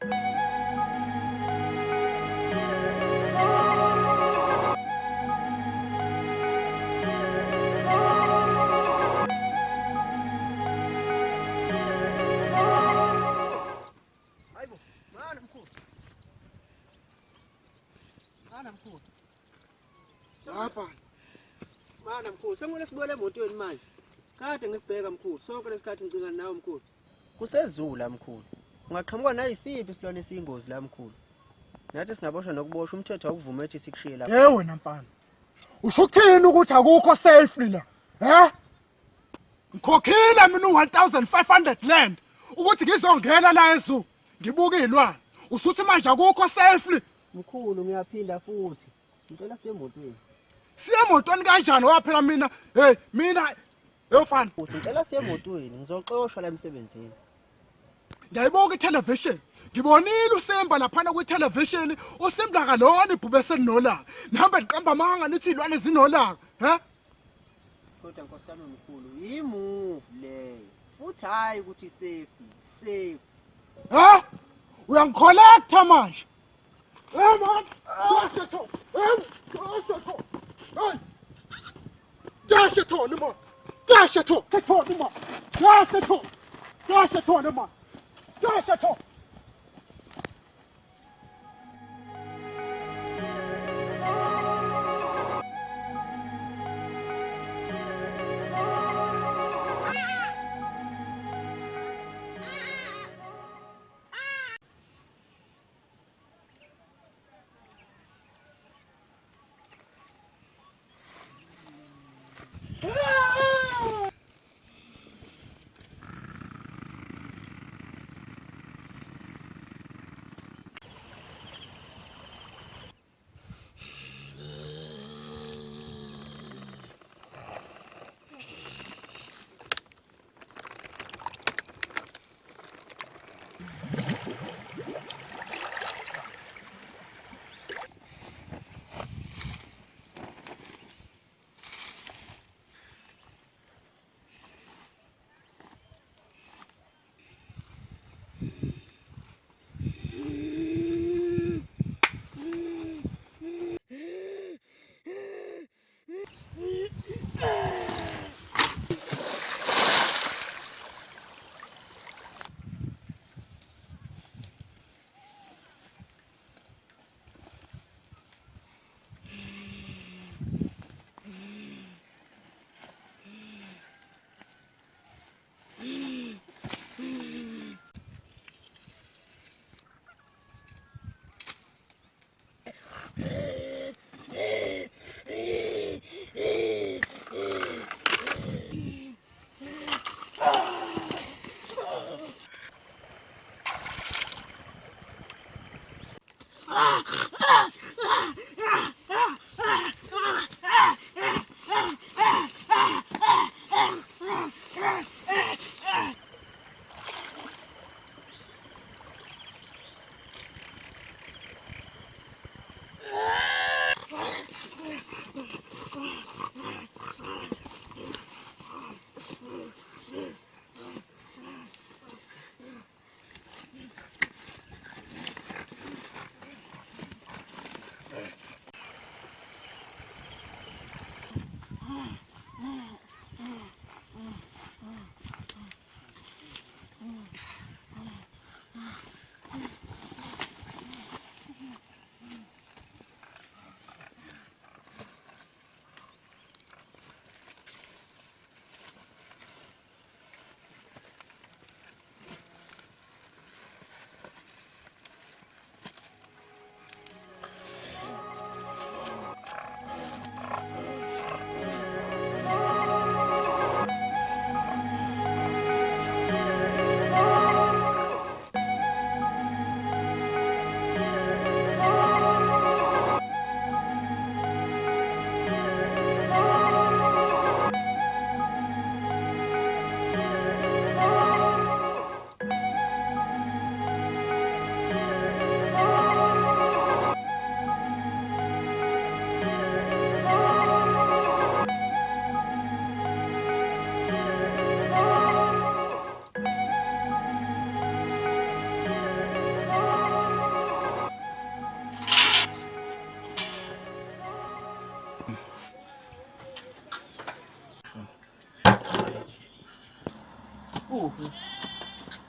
Mana mkhulu, sengibona sibuyele emotweni manje. Kade ngikubheka mkhulu, sonke lesikhathi ngicingana nawe mkhulu. Kusezula mkhulu. Ungaqhamuka nayisiphi isilwane esiyingozi la mkhulu. Nathi singaboshwa nokuboshwa umthetho awuvuma ethi sikushiye la. Wena mfana. Usho ukuthini ukuthi akukho safely la? Ngikhokhile mina u1500 land ukuthi ngizongena la ezoo ngibuke izilwane. Usuthi manje akukho safely. Mkhulu ngiyaphinda futhi. Ngicela siye emotweni. Siye emotweni kanjani waphela mina? Mina yofana. Ngicela siye emotweni, ngizoxoshwa la emsebenzini. Ngiyayibuka itelevision. Ngibonile uSimba laphana kwi-television, uSimba kalona ibhube selinolaka. Nihambe niqamba amanga nithi izilwane zinolaka, Kodwa nkosana omkhulu, yimove leyo. Futhi hayi ukuthi safety. Uyangikholektha manje. Man.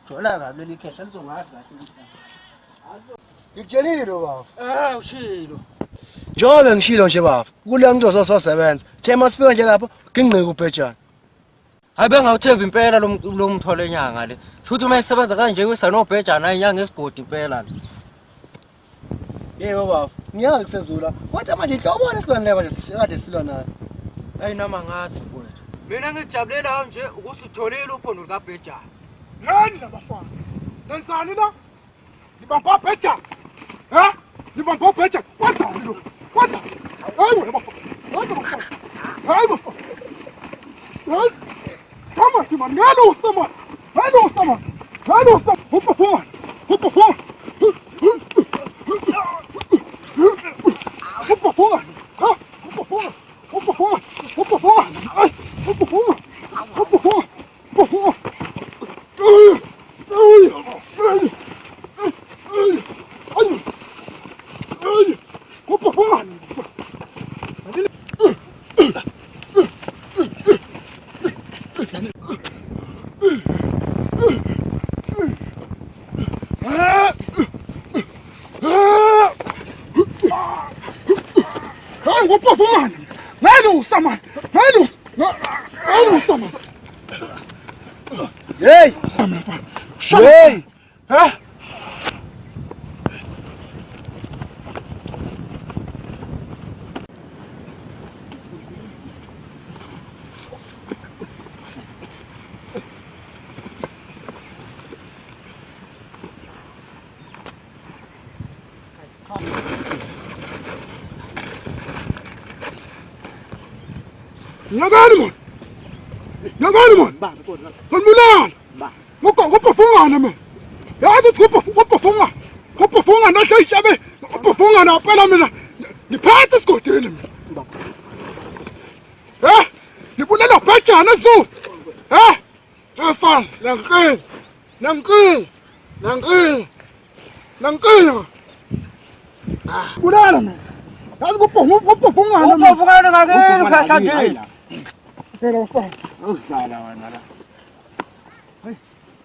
Thola kabi leli khehla lizongazi kahle ukuthi. Ngikutshelile baba. Ushilo. Njengoba ngishilo nje baba. Kule muntu ozosebenza. Thema sifika nje lapho ngingqike ubhejana. Hayi bengawuthemba impela lo mthole enyanga le. Futhi uma esebenza kanje kusanobhejana inyanga esigodi impela le. Yebo baba. Ngiyazi kusezula. Kodwa manje inhlobone silwane leba nje sikade silwa nayo. Hayi noma ngazi mfowethu. Mina ngikujabulela nje ukusitholile uphondo likaBhejana. Yini labafana? Nensani la? Nibamba bhejana. Ha? Nibamba bhejana. Wazani lo? Wazani? Hayi wena bafana. Hayi bafana. Hayi. Kama timani ngalo sama. Ngalo sama. Ngalo sama. Hoppa fora. Hoppa fora. Hoppa fora. Ha? Hoppa fora. Hoppa fora. Hoppa fora. Ai. Hoppa fora. Hoppa fora. Hoppa fora. Hoppa fora. Hoppa fora. Ngalo sama. Ngalo sama. Hey! Hey! Ha? Ngakani mon? Baba kodwa. Ngibulala. Hoppa fora man. Yazi hoppa fora nahle ijabe. Hoppa fora na phela mina. Ngiphathe isigodini mina. Nibulela bhejana so. Afal, Nankil. Bulala mina. Yazi hoppa fora. Uphovukana ngakini khahla nje. Phela ufana. Awudlala wena la.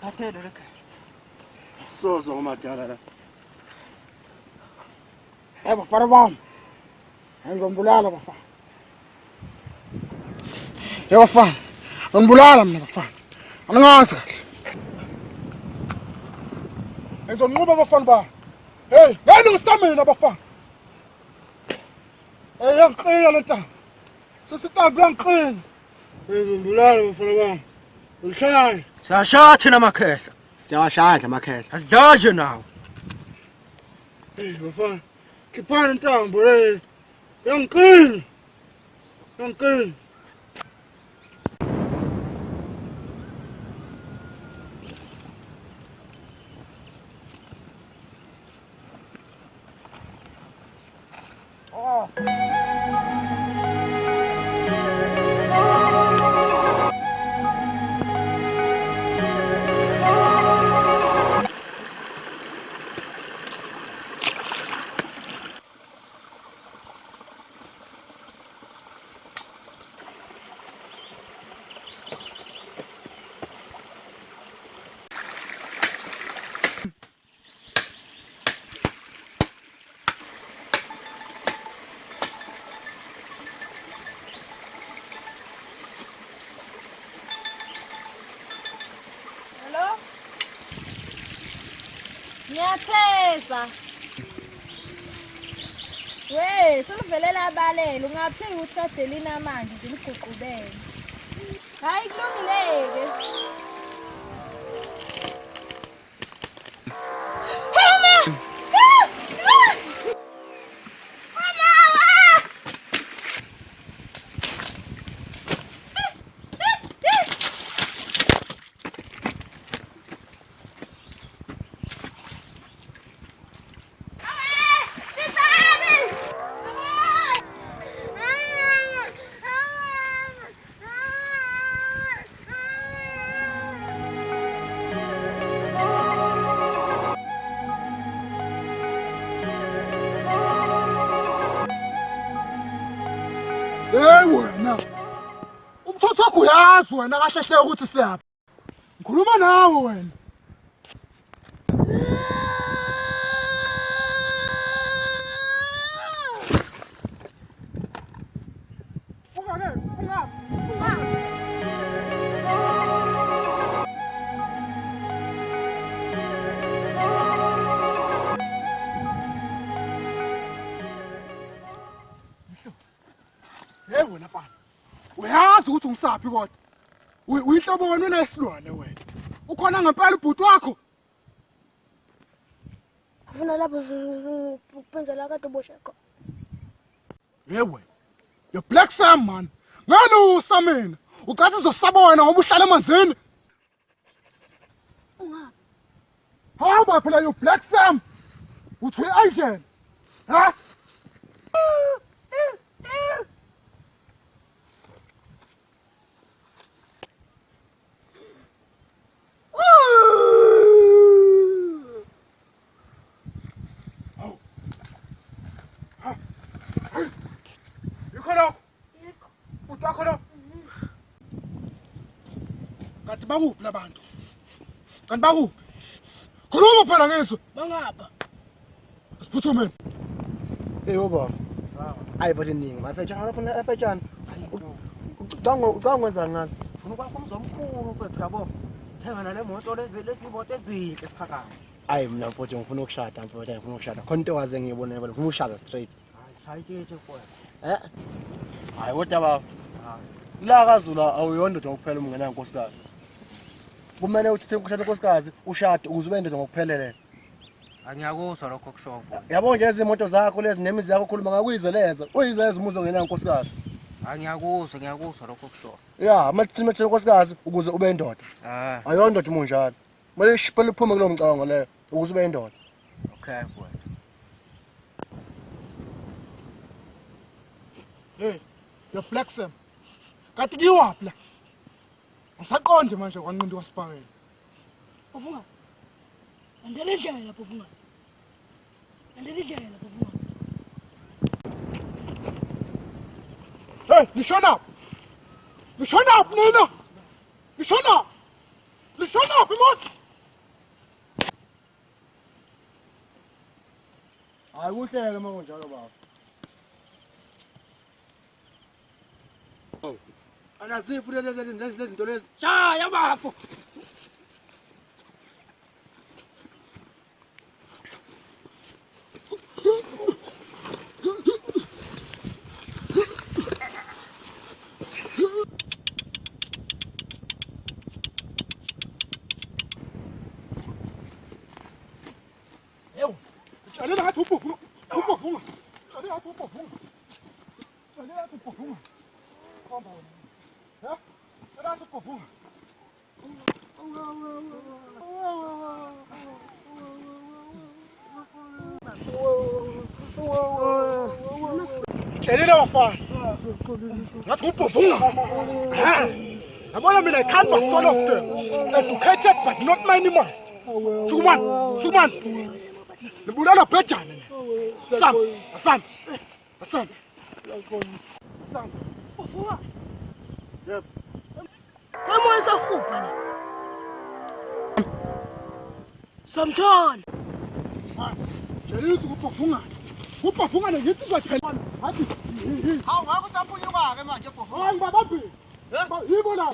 Kathele le khahla. Sozo ngomadala la. Bafana bami. Angizombulala bafana. Bafana. Angibulala mina bafana. Angazi kahle. Ngizonqoba bafana bami. Hey, ngani ngisamina bafana. Yangiqina lenta. Sesiqambi yangiqina. Ngizonibulala bafana bami. Ulishaya. Siyashaya thina makhehla. Siyawashadla amakhehla. Azaje nawe. Hey bafana. Khiphana intambo le. Yangiqina. Ngiyatheza. We, selivelela abalele ungapheki ukuthi kaDelina manje ngiliguqubele. Hayi kulungileke. Hey wena. Umthotho wakho uyazi wena kahle hle ukuthi siyaphi. Ngikhuluma nawe wena. Hey wena bani. Uyazi ukuthi ungisaphi kodwa. Uyihlobo wena unesilwane wena. Ukhona ngempela ubhuti wakho. Ufuna lapho upenzela kade bosheko. Yewe. Yo Black Sam man. Ngalusa mina. Ucathi uzosaba wena ngoba uhlala emanzini. Hamba phela yo Black Sam. Uthi uAsian. Ha? Kanti bakuphi labantu? Kanti bakuphi? Khuluma phela ngizwe. Bangapha. Siphuthumeni. Hey baba. Hayi bathi ningi masayitshana lapha lapha etshana. Ucangwenza ngani? Ufuna ukwakho umzomkhulu mfethu yabo. Thenga nale moto lesimoto ezinhle siphakathi. Hayi mina mfowethu ngifuna ukushada mfowethu ngifuna ukushada. Khona into waze ngiyibone yabo ngifuna ukushada straight. Hayi tshithe mfowethu. Hayi kodwa baba. La kaZulu awuyondoda ngokuphela umngena nkosikazi. Kumele uthi ukushada nkosikazi ushade ukuze ube indoda ngokuphelele. Angiyakuzwa lokho kusho. Yabo nje izimoto zakho lezi nemizi yakho khuluma ngakuyizeleza. Uyizeza umuzo ngena nkosikazi. Ngiyakuzwa lokho kusho. Ya, mathimethele nkosikazi ukuze ube indoda. Ayondoda umunjalo. Manje ishipele uphume kulo mcabango leyo ukuze ube indoda. Okay mfowethu. Hey, yo Black Sam. Kanti kiwaphi la? Ngisaqonde manje kwanqindi wasipakela. Ufuna? Andele indlela lapho ufuna. Andele indlela lapho ufuna. Hey, lishona. Lishona mina. Lishona. Lishona imoto. Hayi kuhleke manje njalo baba. Anazifu lezi zinto lezi. Shaya bafo. Ewu, utshalela ngathi ubhuvunga. Ubhuvunga. Utshalela ngathi ubhuvunga. Utshalela ngathi ubhuvunga. Khamba wena. Ha? Utshalela ngathi ubhuvunga. Utshalela bafana. Ngathi ubhuvunga. Yabona mina I can't be son of them. Educated but not minimized. Sukuman. Libulala bhejane. Sam. Ufuna? Yep. Kamo esahupha la. Samthole. Utshalela ukuthi ubhuvunga. Ubhuvunga ngithi uzophela. Hathi. Hawu ngakho usamphunyuka ke manje bhofo. Hayi babaphi. Yibo la.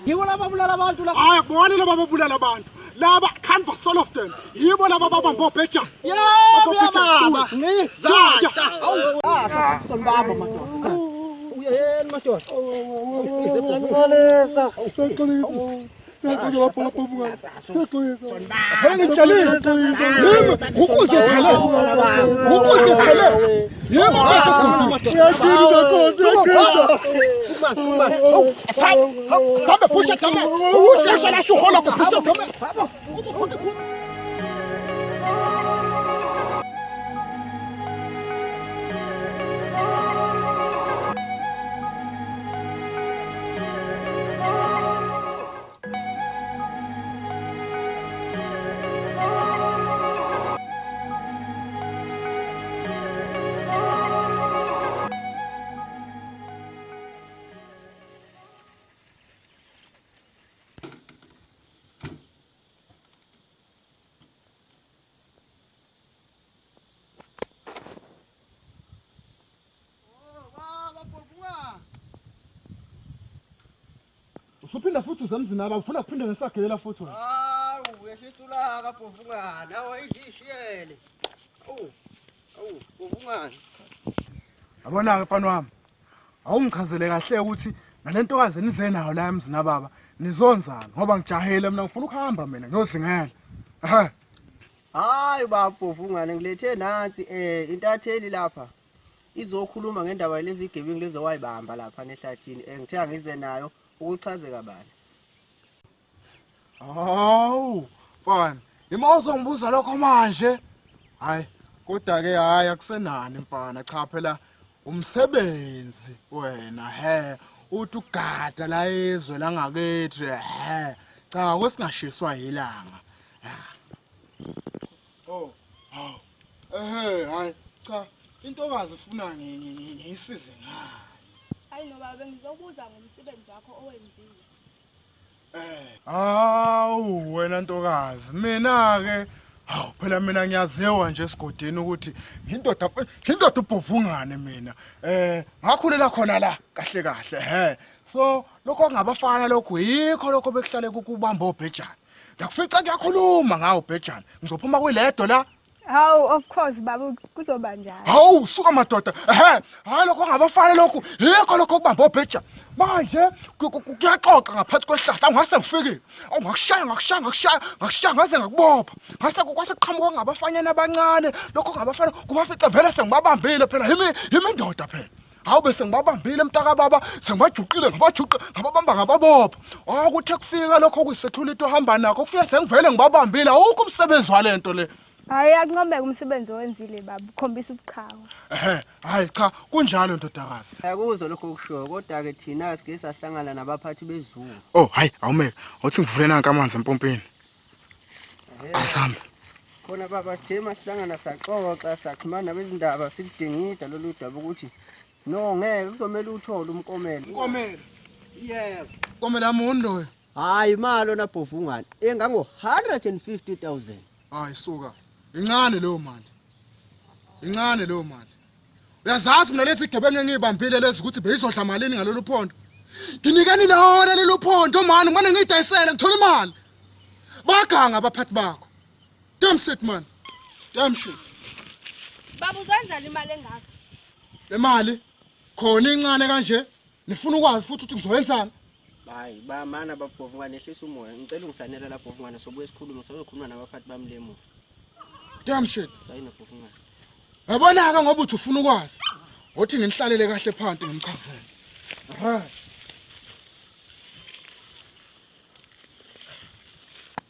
Yibo laba bulala abantu la. Hayi bona laba babulala abantu. Laba canvas all of them. Yibo laba babamba obheja. Yababa. Ngizatsha. Hawu. Sonbaba madoda. Uyeheni madoda. Ngixolisa. Usuphinda futhi uzemzini aba ufuna kuphinda ngesagelela futhi wena. Hawu uyashitula kaBhovungane awayidishiyele. Awu Bhovungane. Yabona ke mfana wami. Awungichazele kahle ukuthi ngalentokazi nize nayo la emzini ababa nizonzana ngoba ngijahile mina ngifuna ukuhamba mina ngiyozingela. Hayi baBhovungane ngilethe nansi intatheli lapha. Izokhuluma ngendaba lezi igebengu lezo wayibamba lapha nehlathini ngithenga ngize nayo ukuchaze kabanzi. Hawu mfana ima uzongibuza lokho manje. Hayi kodwa ke hayi akusenani mfana cha phela umsebenzi wena uthi ugada la izwe langakethi cha kwesingashiswa yilanga. Hayi cha intokazi ufuna ngisize ngayo. Hayi no baba ngizokuza ngomsebenzi wakho owenzile. Hawu wena ntokazi mina ke phela mina ngiyaziwa nje esigodini ukuthi indoda uBhovungane mina ngakhulela khona la kahle kahle so lokho ngabafana lokho yikho lokho bekuhlale kubamba obhejana ngakufica kuyakhuluma ngawo obhejana ngizophuma kuyiledo la. Hawu of course baba kuzoba njalo. Hawu suka madoda hayi lokho ngabafana lokho yikho lokho kubamba obhejana manje kuyaxoxa ngaphansi kwehlahla angase ngifikile awungakushaya ngaze ngakubopha ngase kwase kuqhamuka ngabafanyana abancane lokho ngabafana kubafica vele sengibabambile phela yimi indoda phela hawu bese ngibabambile mtaka baba sengibajuqile ngababamba ngababopha kuthe kufika lokho kuyisethulithi ohamba nakho kufika sengivele ngibabambile awukho umsebenzi walento le. Hayi akuncomeka umsebenzi owenzile baba ukhombisa ubuqhawe. Hayi cha kunjalo ndodakazi. Akuzo lokho kusho kodwa ke thina sike sahlangana nabaphathi bezulu. Hayi awumeke uthi ngivule nanka amanzi empompini. Asambe. Khona baba sithema sihlangana saxoxa saxhumana nabezindaba sikudingida lolu daba ukuthi no ngeke kuzomela uthole umkomelo. Umkomelo. Yebo. Komela amundo. Hayi imali ona Bhovungane engango 150,000. Hayi suka. Incane leyo mali. Uyazazi mina lesi gebengu ngiyibambile lezi ukuthi beyizodla malini ngalolu phondo. Nginikani lahona lolu phondo mani ngibane ngiyidayisela ngithola imali. Baganga abaphathi bakho. Damn shit man. Damn shit. Baba uzenzala imali engaka? Le mali khona incane kanje nifuna ukwazi futhi ukuthi ngizoyenzana. Hayi bamana baBhovungane ehlisa umoya ngicela ungisanela la Bhovungane sobuye sikhulume sozokhuluma nabaphathi bami lemo. Damn shit. Sayina Bhovungane. Yabona ke ngoba uthi ufuna ukwazi. Uthi nginihlalele kahle phansi ngimchazele.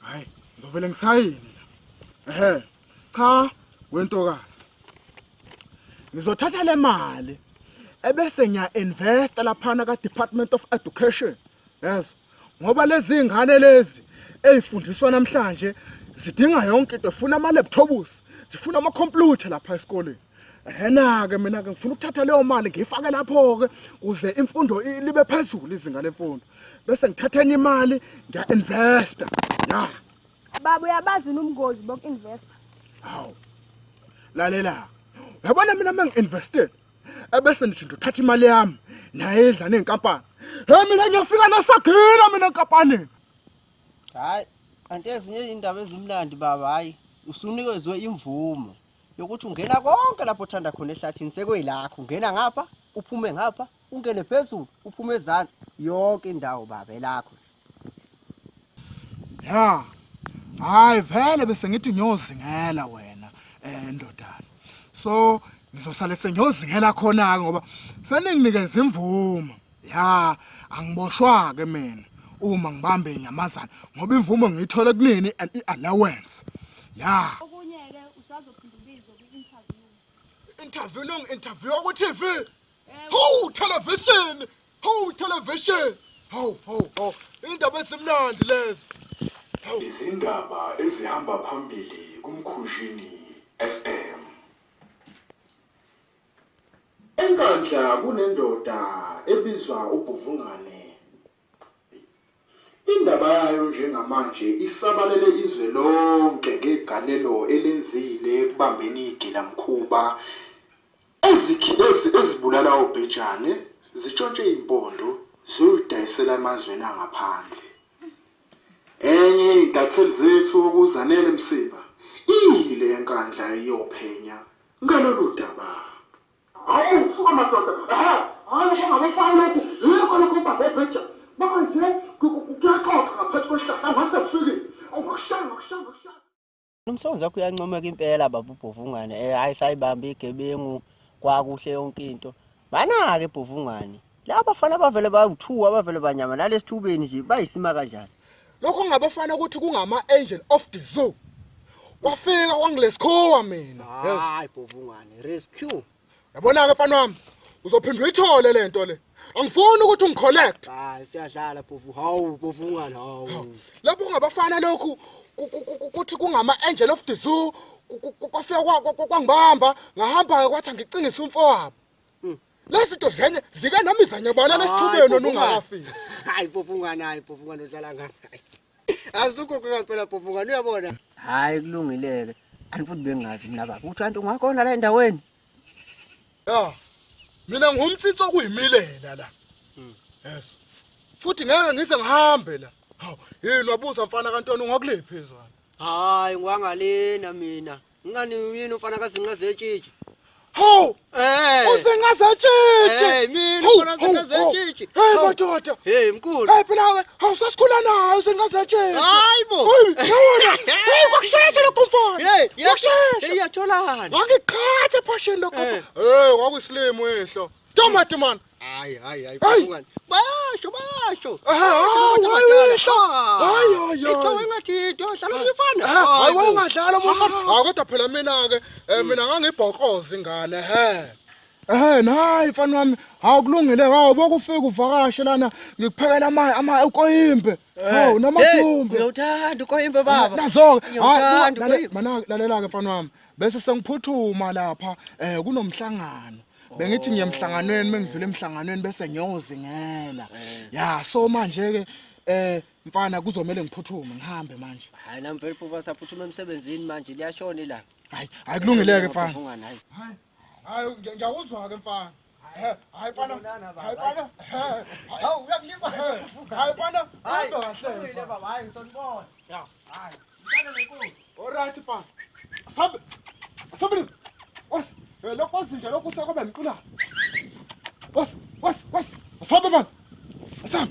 Hayi, ngizovela ngisayini. Cha, wentokazi. Ngizothatha le mali ebese ngiya-invest laphana ka-Department of Education. Yes. Ngoba lezi ingane lezi ezifundiswa namhlanje zidinga yonke into, zifuna ama-laptops, zifuna ama-computer lapha esikoleni. Ke mina ke ngifuna ukuthatha leyo mali ngiyifake lapho ke ukuze imfundo libe phezulu izinga lemfundo. Bese ngithatha imali ngiya-investa. Baba uyabazi ubungozi boku-investa. Hawu. Lalela. Yabona mina mengi-invested ebese nje ngithatha imali yami nayedla nenkampani. Mina ngiyafika nasagila mina enkampanini. Hayi, kanti ezinye indaba ezimlandi baba hayi usunikezwe imvumo yokuthi ungena konke lapho uthanda khona ehlathini sekuyilakho ungena ngapha uphume ngapha ungene phezulu uphume ezantsi yonke indawo baba elakho. Hayi vele bese ngithi ngiyozingela wena ndodana. So ngizosale sengiyozingela khona ke ngoba seninginikeza imvumo. Angiboshwa ke mina uma ngibambe inyamazana ngoba imvumo ngiyithola kunini and i-allowance. Okunye ke usazophinda ubizwe ku-interview. Interview ku TV. Ho television. Indaba esimnandi lezi. Izindaba ezihamba phambili kumkhushini FM. Enkandla kunendoda ebizwa uBhovungane. Indaba yayo njengamanje isabalele izwe lonke ngegalelo elenzile ekubambeni igilamkhuba ezibulala obhejane zitshontshe impondo siyidayisela emazweni angaphandle. Enye intatheli zethu ukuzanela Msiba ile enkandla iyophenya ngalolu daba. Hawu amadoda, ngabafana lokhu, yebo lokho babheja. Manje kuyaxoxa ngaphansi kwesihlahla ngasefike. Awukushanga. Umsonzi wakho uyancomeka impela baba uBhovungane. Hayi sayibamba igebengu kwakuhle yonke into. Mana-ke Bhovungane. La bafana bavele bawu2 abavele banyama lalesithubeni nje bayisima kanjani. Lokho ngabafana ukuthi kungama angel of the zoo. Kwafika kwangilesikhowa mina. Hayi Bhovungane, rescue. Yabona ke mfana wami, uzophindwa uyithole lento le. Angifuni ukuthi ungicollect. Hayi siyadlala hawu Bhovungane hawu. Lapho ngabafana lokhu ukuthi kungama angel of the zoo. Kwafika kwangibamba, ngahamba kwathi ngicingisa umfowabo. Lezinto zenye zike noma izanyabala lesithubeni onungafika. Hayi Bhovungane udlala ngani? Asukho ngempela Bhovungane uyabona. Hayi kulungileke. Anifuthi bengazi mina baba. Uthi kanti ungakhona la endaweni? Ya. Mina ngumtsitso okuyimilela la. Yes. Futhi ngeke ngize ngihambe la. Hawu, yini wabuza mfana kaNtoni ungakulephi phezwana? Hayi ngiwangalena mina. Ngani yini umfana kazingazetshitshi? Hawu! Usengazetshitshi. Mina umfana kazingazetshitshi. Hey madoda. Hey mkhulu. Hey phela hawu sasikhula nayo usengazetshitshi. Hayi bo. Yawona. Hey kwakusheshe lokho mfana. Hey, iyatholana. Ngikhathe phasheni lokho. Hey wakusilimo wehlo. Tomati man. Hayi Bhovungane. Basho. Hayi. Ithowe ngathi dodla umfana. Hayi wangadlala umfana. Hayi kodwa phela mina ke mina ngangibhokoza ingane nayi mfana wami. Hawu kulungile hawu bokufika uvakashe lana ngikuphekela ama ukoyimbe. Hawu namadumbe. Ngiyawuthanda ukoyimbe baba. Nazo. Hayi mana lalela ke mfana wami. Bese sengiphuthuma lapha kunomhlangano. Bengithi ngiyemhlanganweni mengidlule emhlanganweni bese ngiyozingela. Ya so manje ke mfana kuzomela ngiphuthume ngihambe manje. Hayi nami vele phuva saphuthuma emsebenzini manje liyashona ilanga. Hayi kulungileke mfana. Hayi ngiyawuzwa ke mfana. Hayi mfana. Hawu uyakulipa. Hayi mfana. Hayi kulungile baba. Hayi ngisonibona. Ya. Hayi. Ngicela nenkulu. Alright mfana. Asabe. Lokho nje lokho sekube ngicula. Asabe man. Asam.